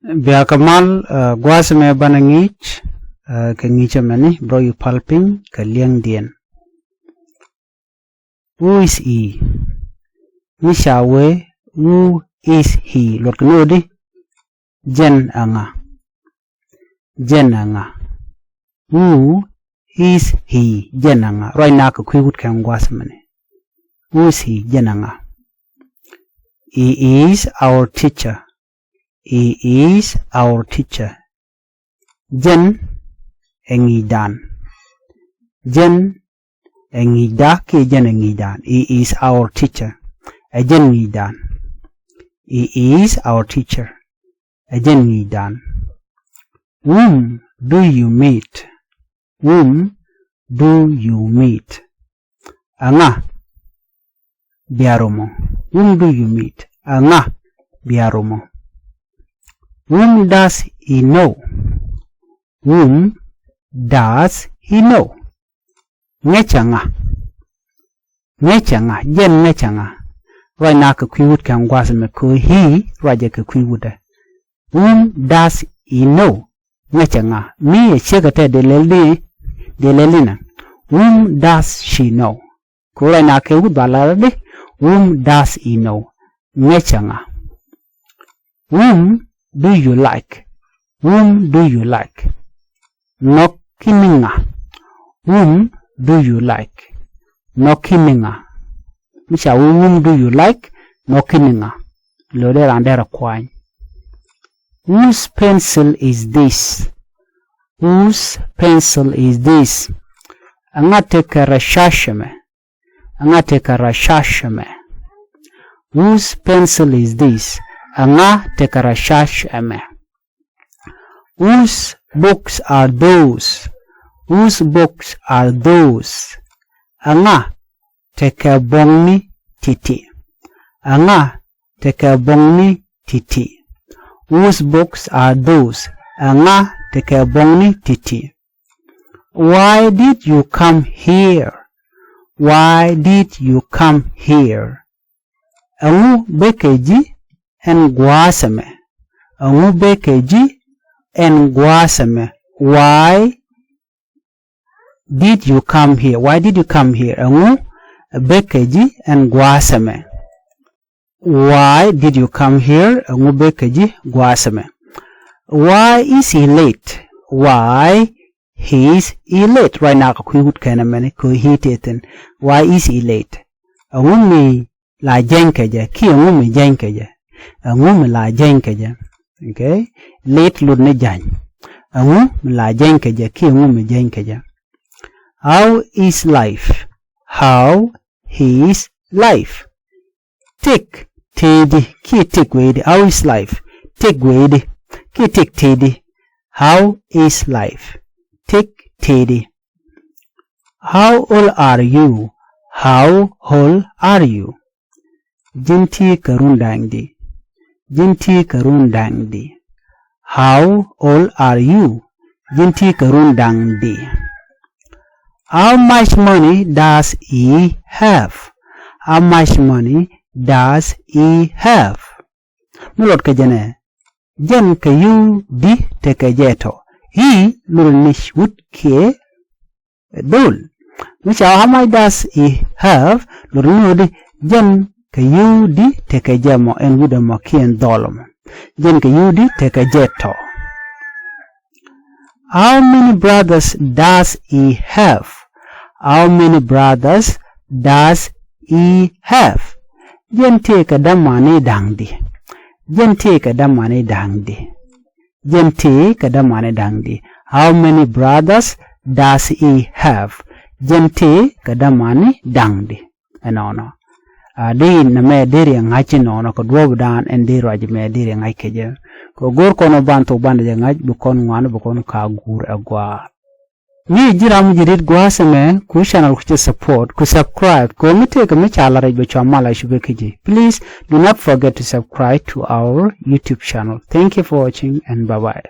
Biya kamal guas me banangich ke ngicha mani bro you palping ke liang dien. Who is he? Nishawe who is he? Lord kanodi jen anga. Jen anga. Who is he? Jen anga. Right now ke kwiwut ke guas mani. Who is he? Jen anga. He is our teacher. He is our teacher. Jen engidan. Jen engida ki jen engidan. He is our teacher. Jen engidan. He is our teacher. Jen engidan. Whom do you meet? Whom do you meet? Anga biaromo. Whom do you meet? Anga biaromo. Whom does he know? Whom does he know? Ngechanga. Ngechanga. Jen ngechanga. Right now ke kwiwut ke ngwasa me ko he raja ke kwiwuta. Whom does he know? Ngechanga. Mi chegate de lelina. Whom does she know? Ko right now ke wut balade. Whom does he know? Ngechanga. Whom do you like? Whom do you like? Nokininga. Whom do you like? Nokininga. Misha whom do you like? Nokininga. Lode randera kwany. Whose pencil is this? Whose pencil is this? Angate karashashame. Angate karashashame. Whose pencil is this? Anga tekarashash ame. Whose books are those? Whose books are those? Anga tekabongni titi. Anga tekabongni titi. Whose books are those? Anga tekabongni titi. Why did you come here? Why did you come here? Angu bekeji en guasame. Angu bekeji en guasame. Why did you come here? Why did you come here? Angu bekeji en guasame. Why did you come here? Angu bekeji guasame. Why is he late? Why is he late? Right now ko kwiwut kana mane ko hiteten. Why is he late? Angu mi la jenkeje. Ki angu mi jenkeje. Angu la jenkeje. Okay? Late lud ne jan. Angu la jenkeje. Ki angu jenkeje. How is life? How is life? Take tedi. Ki take wedi. How is life? Take wedi. Ki take tedi. How is life? Take tedi. How old are you? How old are you? Jinti karundangdi. Jinti karundangdi. How old are you? Jinti karundangdi. How much money does he have? How much money does he have? Mulot kajane. Jen kayu di tekajeto. He lulnish would ke dol. Which how much does he have? Lulnodi jen kayu di tekajamo en wudamo kien dolom. Jen kayu di tekajeto. How many brothers does he have? How many brothers does he have? Jen take a damani dangdi. Jen take a damani dangdi. Jen take a damani dangdi. How many brothers does he have? Jen take a damani dangdi. Enono. Di na me diri ngachi nono ko dwob dan en diri aji me diri ngai keje. Ko gor kono banto banda je ngaj bukon ngwana bukon ka gur agwa. Ni jiram jirit guasame ku channel ku support ku subscribe ko mite ka me chala rajbe chamala shube keje. Please do not forget to subscribe to our YouTube channel. Thank you for watching and bye bye.